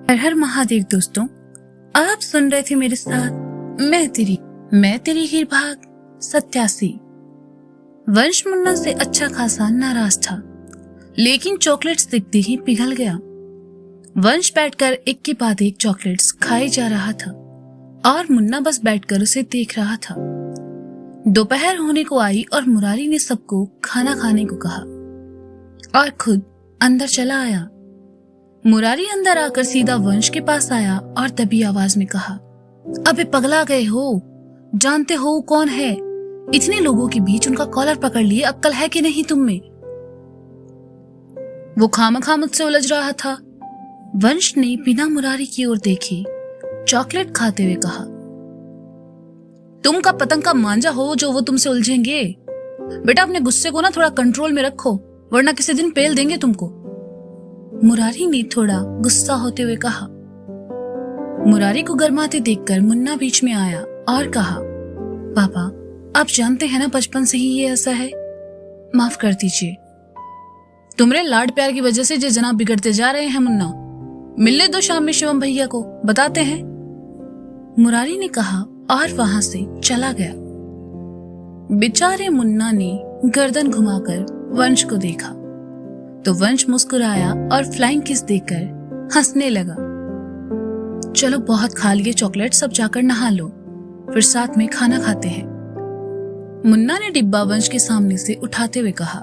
हर हर महादेव दोस्तों, आप सुन रहे थे मेरे साथ मैं तेरी हीर भाग 87। वंश मुन्ना से अच्छा खासा नाराज था, लेकिन चॉकलेट्स दिखते ही पिघल गया। वंश बैठकर एक के बाद एक चॉकलेट्स खाए जा रहा था और मुन्ना बस बैठकर उसे देख रहा था। दोपहर होने को आई और मुरारी ने सबको खाना खाने को कहा और खुद अंदर चला आया। मुरारी अंदर आकर सीधा वंश के पास आया और दबी आवाज में कहा, अबे पगला गए हो? जानते हो कौन है? इतने लोगों के बीच उनका कॉलर पकड़ लिए, अक्ल है कि नहीं तुम में? वो खामखा मुझसे उलझ रहा था। वंश ने बिना मुरारी की ओर देखे चॉकलेट खाते हुए कहा, तुम का पतंग का मांझा हो जो वो तुमसे उलझेंगे। बेटा अपने गुस्से को ना थोड़ा कंट्रोल में रखो, वरना किसी दिन पेल देंगे तुमको। मुरारी ने थोड़ा गुस्सा होते हुए कहा। मुरारी को गरमाते देखकर मुन्ना बीच में आया और कहा, पापा आप जानते हैं ना बचपन से ही ये ऐसा है, माफ कर दीजिए। तुम्हारे लाड प्यार की वजह से जो जनाब बिगड़ते जा रहे हैं मुन्ना, मिलने दो शाम में शिवम भैया को, बताते हैं। मुरारी ने कहा और वहां से चला गया। बेचारे मुन्ना ने गर्दन घुमाकर वंश को देखा तो वंश मुस्कुराया और फ्लाइंग किस देकर हंसने लगा। चलो बहुत खा लिए चॉकलेट, सब जाकर नहा लो, फिर साथ में खाना खाते हैं। मुन्ना ने डिब्बा वंश के सामने से उठाते हुए कहा।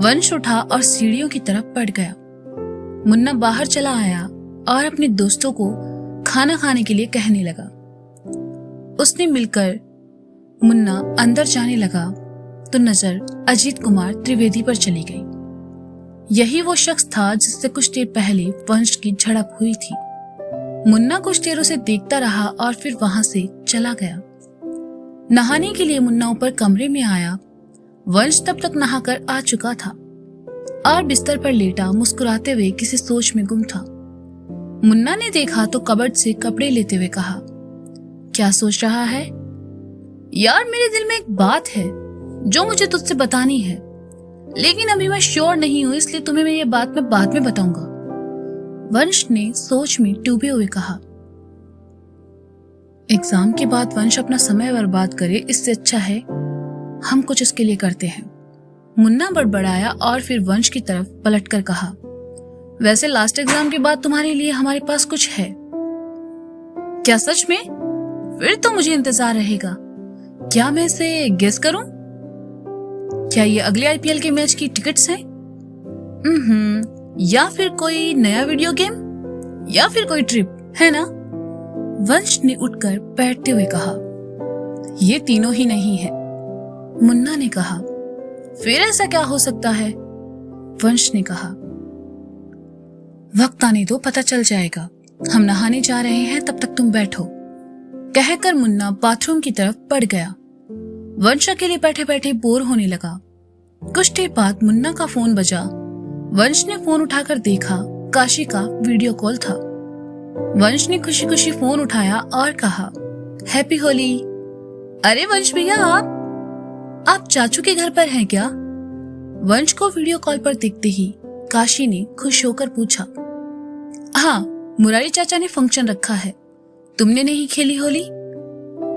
वंश उठा और सीढ़ियों की तरफ बढ़ गया। मुन्ना बाहर चला आया और अपने दोस्तों को खाना खाने के लिए कहने लगा। उसने मिलकर मुन्ना अंदर जाने लगा तो नजर अजीत कुमार त्रिवेदी पर चली गई। यही वो शख्स था जिससे कुछ देर पहले वंश की झड़प हुई थी। मुन्ना कुछ देर उसे देखता रहा और फिर वहां से चला गया। नहाने के लिए मुन्ना ऊपर कमरे में आया। वंश तब तक नहाकर आ चुका था और बिस्तर पर लेटा मुस्कुराते हुए किसी सोच में गुम था। मुन्ना ने देखा तो कबर्ड से कपड़े लेते हुए कहा, क्या सोच रहा है? यार मेरे दिल में एक बात है जो मुझे तुझसे बतानी है, लेकिन अभी मैं श्योर नहीं हूं, इसलिए तुम्हें ये बात मैं बाद में बताऊंगा। वंश ने सोच में डूबे हुए कहा। एग्जाम के बाद वंश अपना समय बर्बाद करे, इससे अच्छा है हम कुछ इसके लिए करते हैं। मुन्ना बड़बड़ाया और फिर वंश की तरफ पलटकर कहा, वैसे लास्ट एग्जाम के बाद तुम्हारे लिए हमारे पास कुछ है। क्या सच में? फिर तो मुझे इंतजार रहेगा। क्या मैं इसे गेस करूं? क्या ये अगले आईपीएल के मैच की टिकट्स हैं? या फिर कोई नया वीडियो गेम, या फिर कोई ट्रिप, है ना? वंश ने उठकर बैठते हुए कहा, ये तीनों ही नहीं है। मुन्ना ने कहा, फिर ऐसा क्या हो सकता है? वंश ने कहा, वक्त आने दो, पता चल जाएगा। हम नहाने जा रहे हैं, तब तक तुम बैठो। कहकर मुन्ना बाथरूम की तरफ बढ़ गया। वंश अकेले बैठे बैठे बोर होने लगा। कुछ देर बाद मुन्ना का फोन बजा। वंश ने फोन उठाकर देखा, काशी का वीडियो कॉल था। वंश ने खुशी खुशी फोन उठाया और कहा, हैप्पी होली। अरे वंश भैया, आप चाचू के घर पर हैं क्या? वंश को वीडियो कॉल पर देखते ही काशी ने खुश होकर पूछा। हाँ, मुरारी चाचा ने फंक्शन रखा है, तुमने नहीं खेली होली?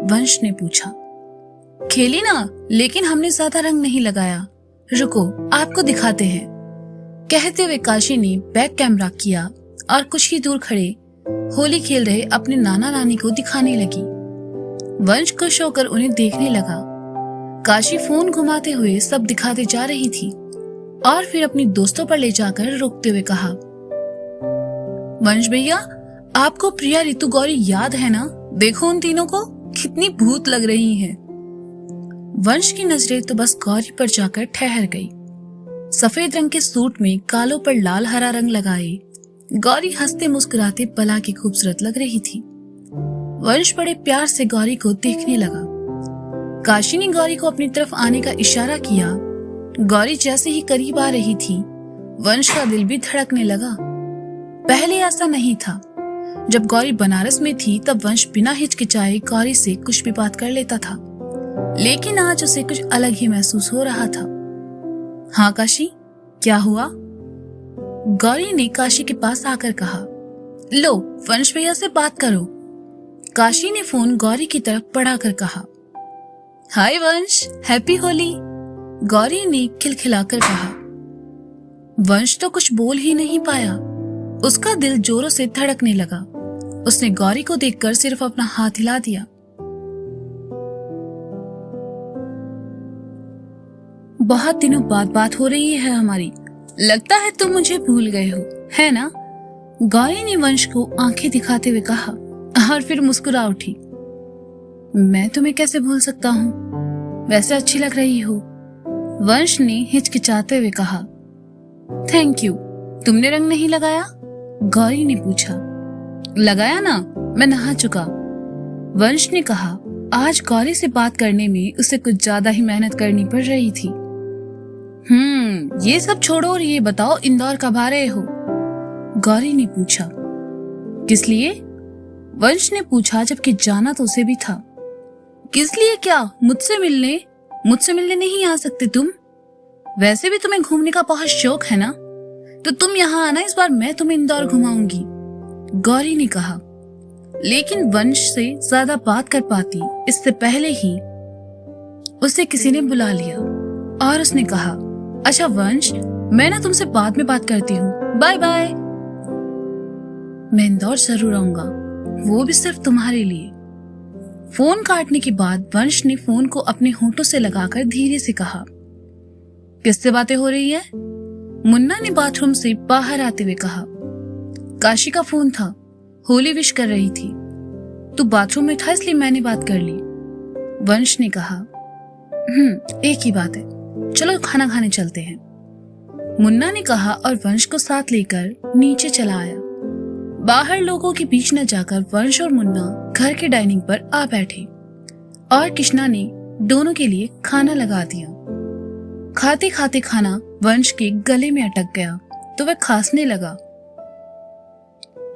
वंश ने पूछा। खेली ना, लेकिन हमने ज्यादा रंग नहीं लगाया। रुको आपको दिखाते हैं। कहते हुए काशी ने बैक कैमरा किया और कुछ ही दूर खड़े होली खेल रहे अपने नाना नानी को दिखाने लगी। वंश खुश होकर उन्हें देखने लगा। काशी फोन घुमाते हुए सब दिखाते जा रही थी और फिर अपनी दोस्तों पर ले जाकर रोकते हुए कहा, वंश भैया आपको प्रिया, ऋतु, गौरी याद है ना? देखो उन तीनों को, कितनी भूत लग रही हैं। वंश की नजरें तो बस गौरी पर जाकर ठहर गई। सफेद रंग के सूट में कालों पर लाल हरा रंग लगाए गौरी हंसते मुस्कुराते बला की खूबसूरत लग रही थी। वंश बड़े प्यार से गौरी को देखने लगा। काशी ने गौरी को अपनी तरफ आने का इशारा किया। गौरी जैसे ही करीब आ रही थी, वंश का दिल भी धड़कने लगा। पहले ऐसा नहीं था। जब गौरी बनारस में थी तब वंश बिना हिचकिचाए गौरी से कुछ भी बात कर लेता था, लेकिन आज उसे कुछ अलग ही महसूस हो रहा था। हाँ काशी, क्या हुआ? गौरी ने काशी के पास आकर कहा। लो वंश भैया से बात करो। काशी ने फोन गौरी की तरफ बढ़ाकर कहा। हाय वंश, हैप्पी होली, गौरी ने खिलखिलाकर कहा। वंश तो कुछ बोल ही नहीं पाया। उसका दिल जोरों से धड़कने लगा। उसने गौरी को देखकर सिर्फ अपना हाथ हिला दिया। बहुत दिनों बाद बात हो रही है हमारी, लगता है तुम मुझे भूल गए हो, है ना? गौरी ने वंश को आंखें दिखाते हुए कहा और फिर मुस्कुरा उठी। मैं तुम्हें कैसे भूल सकता हूँ, वैसे अच्छी लग रही हो, वंश ने हिचकिचाते हुए कहा। Thank you. तुमने रंग नहीं लगाया? गौरी ने पूछा। लगाया ना, मैं नहा चुका, वंश ने कहा। आज गौरी से बात करने में उसे कुछ ज्यादा ही मेहनत करनी पड़ रही थी। ये सब छोड़ो और ये बताओ इंदौर कब आ रहे हो? गौरी ने पूछा। किस लिए? वंश ने पूछा, जबकि जाना तो उसे भी था। किस लिए क्या? मुझसे मिलने? मुझसे मिलने नहीं आ सकते तुम? वैसे भी तुम्हें घूमने का बहुत शौक है ना, तो तुम यहाँ आना, इस बार मैं तुम्हें इंदौर घुमाऊंगी, गौरी ने कहा। लेकिन वंश से ज्यादा बात कर पाती इससे पहले ही उसे किसी ने बुला लिया और उसने कहा, अच्छा वंश, मैं ना तुमसे बाद में बात करती हूँ, बाय बाय। मैं इंदौर जरूर आऊंगा, वो भी सिर्फ तुम्हारे लिए। फोन काटने के बाद वंश ने फोन को अपने होंठों से लगाकर धीरे से कहा। किससे बातें हो रही है? मुन्ना ने बाथरूम से बाहर आते हुए कहा। काशी का फोन था, होली विश कर रही थी, तू बाथरूम में था इसलिए मैंने बात कर ली, वंश ने कहा। एक ही बात है, चलो खाना खाने चलते हैं, मुन्ना ने कहा और वंश को साथ लेकर नीचे चला आया। बाहर लोगों के बीच न जाकर वंश और मुन्ना घर के डाइनिंग पर आ बैठे और कृष्णा ने दोनों के लिए खाना लगा दिया। खाते खाते खाना वंश के गले में अटक गया तो वह खांसने लगा।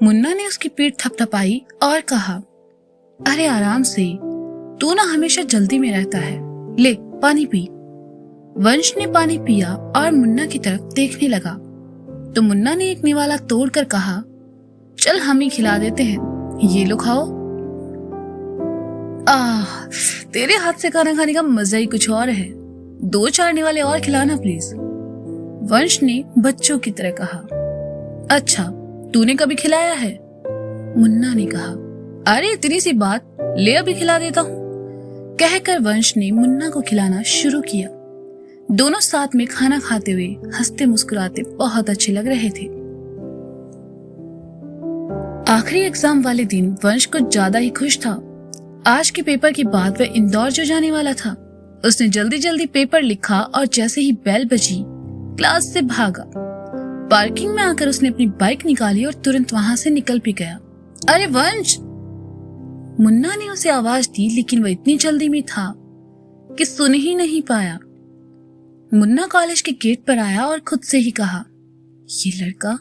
मुन्ना ने उसकी पीठ थपथपाई और कहा, अरे आराम से, तू ना हमेशा जल्दी में रहता है, ले पानी पी। वंश ने पानी पिया और मुन्ना की तरफ देखने लगा तो मुन्ना ने एक निवाला तोड़कर कहा, चल हम ही खिला देते हैं, ये लो खाओ। तेरे हाथ से खाना खाने का मजा ही कुछ और है, 2-4 निवाले और खिलाना प्लीज, वंश ने बच्चों की तरह कहा। अच्छा, तूने कभी खिलाया है? मुन्ना ने कहा। अरे इतनी सी बात, ले अभी खिला देता हूँ, कहकर वंश ने मुन्ना को खिलाना शुरू किया। दोनों साथ में खाना खाते हुए हंसते मुस्कुराते बहुत अच्छे लग रहे थे। आखिरी एग्जाम वाले दिन वंश कुछ ज्यादा ही खुश था। आज के पेपर के बाद वह इंदौर जो जाने वाला था। उसने जल्दी जल्दी पेपर लिखा और जैसे ही बेल बजी क्लास से भागा। पार्किंग में आकर उसने अपनी बाइक निकाली और तुरंत वहां से निकल भी गया। अरे वंश, मुन्ना ने उसे आवाज दी लेकिन वह इतनी जल्दी में था कि सुन ही नहीं पाया। मुन्ना कॉलेज के गेट पर आया और खुद से ही कहा, ये लड़का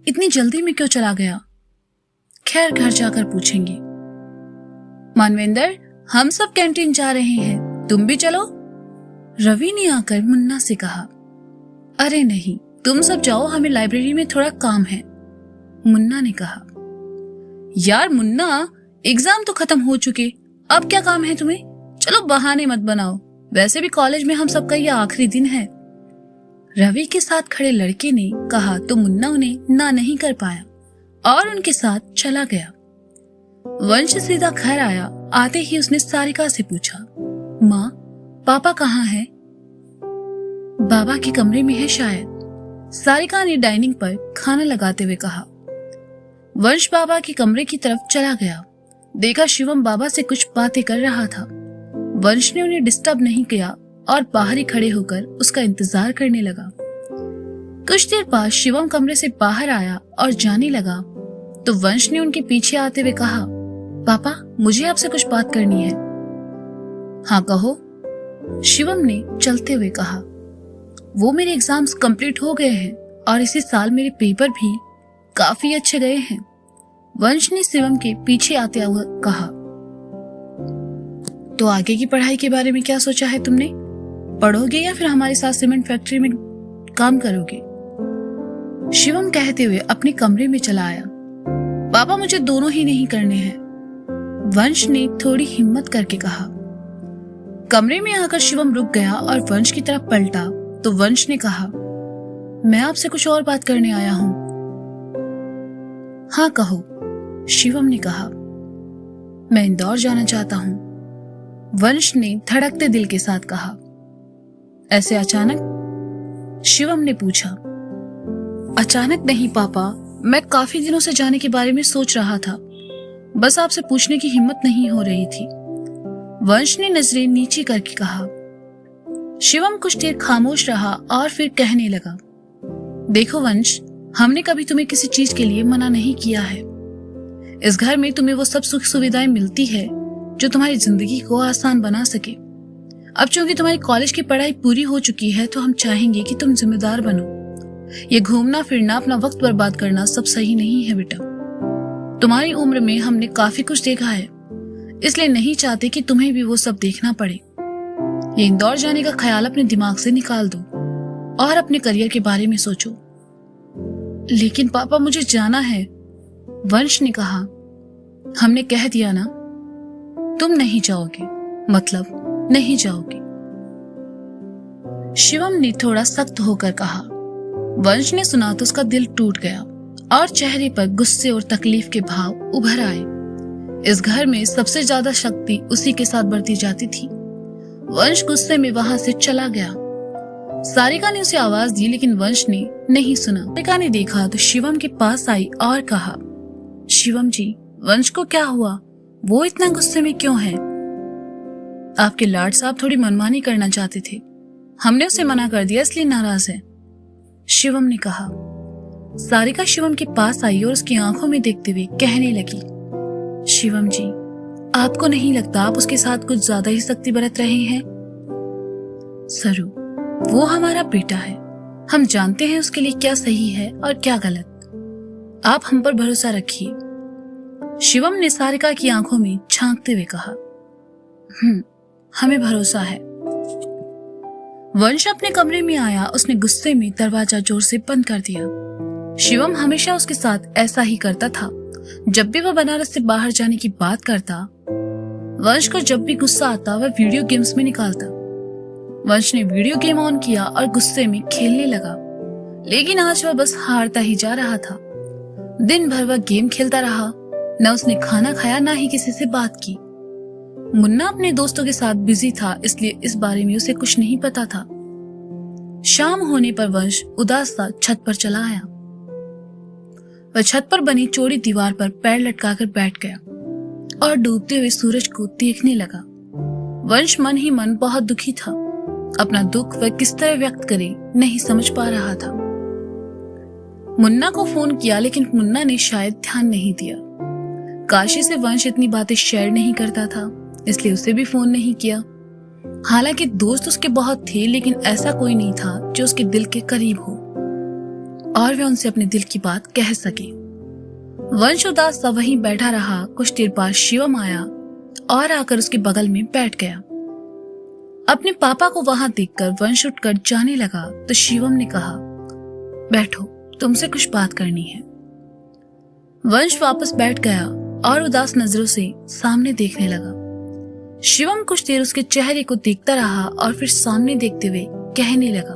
इतनी जल्दी में क्यों चला गया? खैर घर जाकर पूछेंगे। मानवेंद्र, हम सब कैंटीन जा रहे हैं, तुम भी चलो, रवि ने आकर मुन्ना से कहा। अरे नहीं, तुम सब जाओ, हमें लाइब्रेरी में थोड़ा काम है, मुन्ना ने कहा। यार मुन्ना, एग्जाम तो खत्म हो चुके, अब क्या काम है तुम्हें? चलो बहाने मत बनाओ, वैसे भी कॉलेज में हम सबका ये आखिरी दिन है, रवि के साथ खड़े लड़के ने कहा तो मुन्ना उन्हें ना नहीं कर पाया और उनके साथ चला गया। वंश सीधा घर आया। आते ही उसने सारिका से पूछा, माँ पापा कहाँ हैं? बाबा के कमरे में है शायद, सारिका ने डाइनिंग पर खाना लगाते हुए कहा। वंश बाबा के कमरे की तरफ चला गया। देखा शिवम बाबा से कुछ बातें कर रहा था। वंश ने उन्हें डिस्टर्ब नहीं किया और बाहर ही खड़े होकर उसका इंतजार करने लगा। कुछ देर बाद शिवम कमरे से बाहर आया और जाने लगा तो वंश ने उनके पीछे आते हुए कहा, पापा मुझे आपसे कुछ बात करनी है। हाँ कहो, शिवम ने चलते हुए कहा। वो मेरे एग्जाम्स कंप्लीट हो गए हैं और इसी साल मेरे पेपर भी काफी अच्छे गए हैं, वंश ने शिवम के पीछे आते हुए कहा। तो आगे की पढ़ाई के बारे में क्या सोचा है तुमने? पढ़ोगे या फिर हमारे साथ सीमेंट फैक्ट्री में काम करोगे? शिवम कहते हुए अपने कमरे में चला आया। पापा मुझे दोनों ही नहीं करने हैं, वंश ने थोड़ी हिम्मत करके कहा। कमरे में आकर शिवम रुक गया और वंश की तरफ पलटा तो वंश ने कहा, मैं आपसे कुछ और बात करने आया हूं। हाँ कहो, शिवम ने कहा। मैं इंदौर जाना चाहता हूं, वंश ने धड़कते दिल के साथ कहा। ऐसे अचानक? शिवम ने पूछा। अचानक नहीं पापा, मैं काफी दिनों से जाने के बारे में सोच रहा था, बस आपसे पूछने की हिम्मत नहीं हो रही थी, वंश ने नजरें नीची करके कहा। शिवम कुछ देर खामोश रहा और फिर कहने लगा, देखो वंश, हमने कभी तुम्हें किसी चीज के लिए मना नहीं किया है। इस घर में तुम्हें वो सब सुख सुविधाएं मिलती है जो तुम्हारी जिंदगी को आसान बना सके। अब चूंकि तुम्हारी कॉलेज की पढ़ाई पूरी हो चुकी है तो हम चाहेंगे कि तुम जिम्मेदार बनो। ये घूमना फिरना, अपना वक्त बर्बाद करना सब सही नहीं है बेटा। तुम्हारी उम्र में हमने काफी कुछ देखा है, इसलिए नहीं चाहते कि तुम्हें भी वो सब देखना पड़े। ये इंदौर जाने का ख्याल अपने दिमाग से निकाल दो और अपने करियर के बारे में सोचो। लेकिन पापा मुझे जाना है, वंश ने कहा। हमने कह दिया ना, तुम नहीं जाओगे, मतलब नहीं जाओगे, शिवम ने थोड़ा सख्त होकर कहा। वंश ने सुना तो उसका दिल टूट गया और चेहरे पर गुस्से और तकलीफ के भाव उभर आए। इस घर में सबसे ज्यादा शक्ति उसी के साथ बरती जाती थी। वंश गुस्से में वहां से चला गया। सारिका ने उसे आवाज दी लेकिन वंश ने नहीं सुना। सारिका ने देखा तो शिवम के पास आई और कहा, शिवम जी, वंश को क्या हुआ? वो इतना गुस्से में क्यों है? आपके लाड साहब थोड़ी मनमानी करना चाहते थे, हमने उसे मना कर दिया इसलिए नाराज है, शिवम ने कहा। सारिका शिवम के पास आई और उसकी आंखों में देखते हुए कहने लगी, शिवम जी, आपको नहीं लगता आप उसके साथ कुछ ज्यादा ही सख्ती बरत रहे हैं? सरू, वो हमारा बेटा है, हम जानते हैं उसके लिए क्या सही है और क्या गलत। आप हम पर भरोसा रखिए, शिवम ने सारिका की आंखों में झांकते हुए कहा। हमें भरोसा है। वंश अपने कमरे में आया। उसने गुस्से में दरवाजा जोर से बंद कर दिया। शिवम हमेशा उसके साथ ऐसा ही करता था। जब भी वह बनारस से बाहर जाने की बात करता, वंश को जब भी गुस्सा आता वह वीडियो गेम्स में निकालता। वंश ने वीडियो गेम ऑन किया और गुस्से में खेलने लगा, लेकिन आज वह बस हारता ही जा रहा था। दिन भर वह गेम खेलता रहा, न उसने खाना खाया न ही किसी से बात की। मुन्ना अपने दोस्तों के साथ बिजी था, इसलिए इस बारे में उसे कुछ नहीं पता था। शाम होने पर वंश उदास सा छत पर चला आया। वह छत पर बनी चौड़ी दीवार पर पैर लटकाकर बैठ गया और डूबते हुए सूरज को देखने लगा। वंश मन ही मन बहुत दुखी था। अपना दुख वह किस तरह व्यक्त करे नहीं समझ पा रहा था। मुन्ना को फोन किया लेकिन मुन्ना ने शायद ध्यान नहीं दिया। काशी से वंश इतनी बातें शेयर नहीं करता था, इसलिए उसे भी फोन नहीं किया। हालांकि दोस्त उसके बहुत थे, लेकिन ऐसा कोई नहीं था जो उसके दिल के करीब हो और वह उनसे अपने दिल की बात कह सके। वंश उदास सा वहीं बैठा रहा। कुछ देर बाद शिवम आया और आकर उसके बगल में बैठ गया। अपने पापा को वहां देखकर वंश उठकर जाने लगा तो शिवम ने कहा, बैठो, तुमसे कुछ बात करनी है। वंश वापस बैठ गया और उदास नजरों से सामने देखने लगा। शिवम कुछ देर उसके चेहरे को देखता रहा और फिर सामने देखते हुए कहने लगा,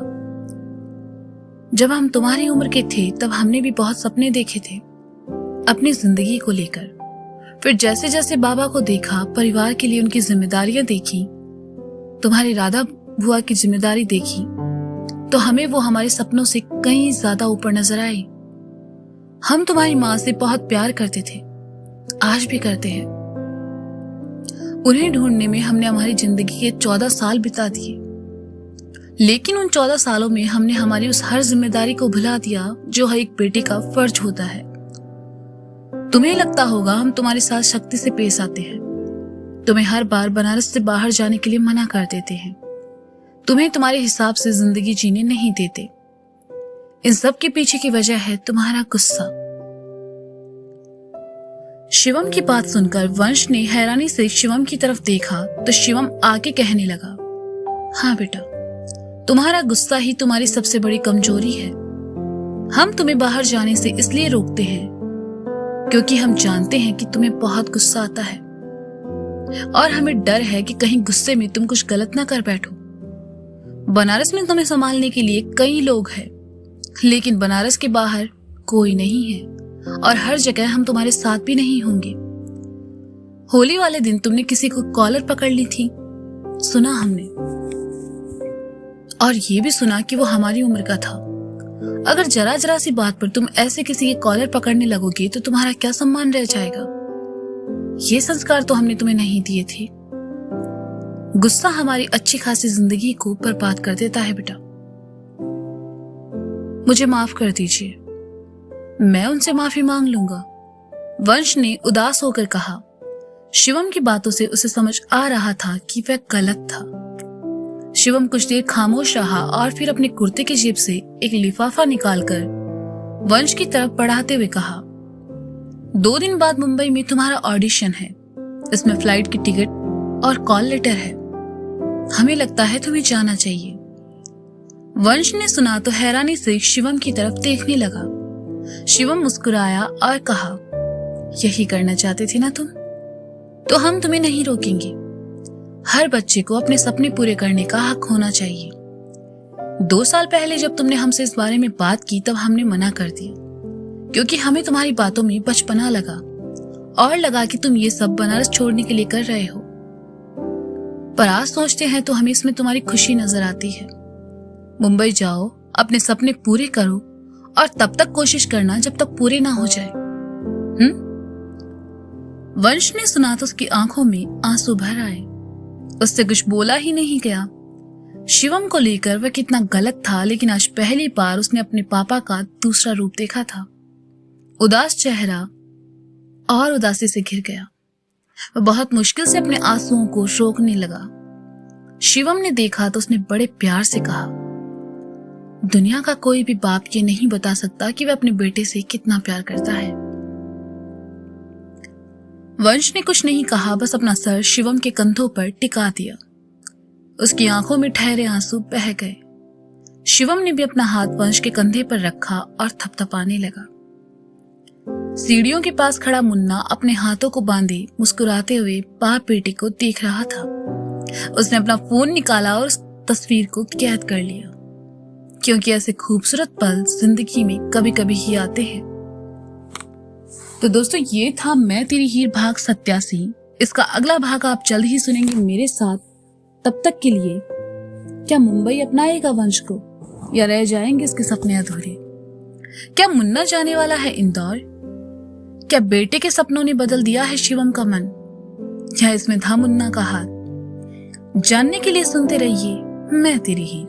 जब हम तुम्हारी उम्र के थे तब हमने भी बहुत सपने देखे थे अपनी जिंदगी को लेकर। फिर जैसे जैसे बाबा को देखा, परिवार के लिए उनकी जिम्मेदारियां देखी, तुम्हारी राधा बुआ की जिम्मेदारी देखी, तो हमें वो हमारे सपनों से कहीं ज्यादा ऊपर नजर आई। हम तुम्हारी माँ से बहुत प्यार करते थे, आज भी करते हैं। उन्हें ढूंढने में हमने हमारी जिंदगी के 14 साल बिता दिए, लेकिन उन 14 सालों में हमने हमारी उस हर जिम्मेदारी को भुला दिया जो हर एक बेटे का फर्ज होता है। तुम्हें लगता होगा हम तुम्हारे साथ शक्ति से पेश आते हैं, तुम्हें हर बार बनारस से बाहर जाने के लिए मना कर देते हैं, तुम्हें तुम्हारे हिसाब से जिंदगी जीने नहीं देते। इन सब के पीछे की वजह है तुम्हारा गुस्सा। शिवम की बात सुनकर वंश ने हैरानी से शिवम की तरफ देखा तो शिवम आगे कहने लगा, हाँ बेटा, तुम्हारा गुस्सा ही तुम्हारी सबसे बड़ी कमजोरी है। हम तुम्हें बाहर जाने से इसलिए रोकते हैं क्योंकि हम जानते हैं कि तुम्हें बहुत गुस्सा आता है और हमें डर है कि कहीं गुस्से में तुम कुछ गलत ना कर बैठो। बनारस में तुम्हें संभालने के लिए कई लोग हैं, लेकिन बनारस के बाहर कोई नहीं है और हर जगह हम तुम्हारे साथ भी नहीं होंगे। होली वाले दिन तुमने किसी को कॉलर पकड़ ली थी, सुना हमने, और ये भी सुना कि वो हमारी उम्र का था। अगर जरा जरा सी बात पर तुम ऐसे किसी के कॉलर पकड़ने लगोगे तो तुम्हारा क्या सम्मान रह जाएगा। ये संस्कार तो हमने तुम्हें नहीं दिए थे। गुस्सा हमारी अच्छी खासी जिंदगी को बर्बाद कर देता है बेटा। मुझे माफ कर दीजिए। मैं उनसे माफी मांग लूंगा, वंश ने उदास होकर कहा। शिवम की बातों से उसे समझ आ रहा था कि वह गलत था। शिवम कुछ देर खामोश रहा और फिर अपने कुर्ते की जेब से एक लिफाफा निकालकर वंश की तरफ बढ़ाते हुए कहा, 2 दिन बाद मुंबई में तुम्हारा ऑडिशन है। इसमें फ्लाइट की टिकट और कॉल लेटर है। हमें लगता है तुम्हें जाना चाहिए। वंश ने सुना तो हैरानी से शिवम की तरफ देखने लगा। शिवम मुस्कुराया और कहा, यही करना चाहते थे ना तुम? तो हम तुम्हें नहीं रोकेंगे। हर बच्चे को अपने सपने पूरे करने का हक होना चाहिए। 2 साल पहले जब तुमने हमसे इस बारे में बात की तब हमने मना कर दिया, क्योंकि हमें तुम्हारी बातों में बचपना लगा और लगा कि तुम ये सब बनारस छोड़ने के लिए कर रहे हो। पर आज सोचते हैं तो हमें इसमें तुम्हारी खुशी नजर आती है। मुंबई जाओ, अपने सपने पूरे करो और तब तक कोशिश करना जब तक पूरे ना हो जाए। वंश ने सुना तो उसकी आंखों में आंसू भर आए। उससे कुछ बोला ही नहीं गया। शिवम को लेकर वह कितना गलत था, लेकिन आज पहली बार उसने अपने पापा का दूसरा रूप देखा था। उदास चेहरा और उदासी से घिर गया। वह बहुत मुश्किल से अपने आंसुओं को रोकने लगा। शिवम ने देखा तो उसने बड़े प्यार से कहा, दुनिया का कोई भी बाप ये नहीं बता सकता कि वह अपने बेटे से कितना प्यार करता है। वंश ने कुछ नहीं कहा, बस अपना सर शिवम के कंधों पर टिका दिया। उसकी आंखों में ठहरे आंसू बह गए। शिवम ने भी अपना हाथ वंश के कंधे पर रखा और थपथपाने लगा। सीढ़ियों के पास खड़ा मुन्ना अपने हाथों को बांधे मुस्कुराते हुए बाप बेटे को देख रहा था। उसने अपना फोन निकाला और उस तस्वीर को कैद कर लिया, क्योंकि ऐसे खूबसूरत पल जिंदगी में कभी कभी ही आते हैं। तो दोस्तों, ये था मैं तेरी हीर भाग 87। इसका अगला भाग आप जल्द ही सुनेंगे मेरे साथ। तब तक के लिए क्या मुंबई अपनाएगा वंश को, या रह जाएंगे इसके सपने अधूरे? क्या मुन्ना जाने वाला है इंदौर? क्या बेटे के सपनों ने बदल दिया है शिवम का मन, या इसमें था मुन्ना का हाथ? जानने के लिए सुनते रहिए मैं तेरी हीर।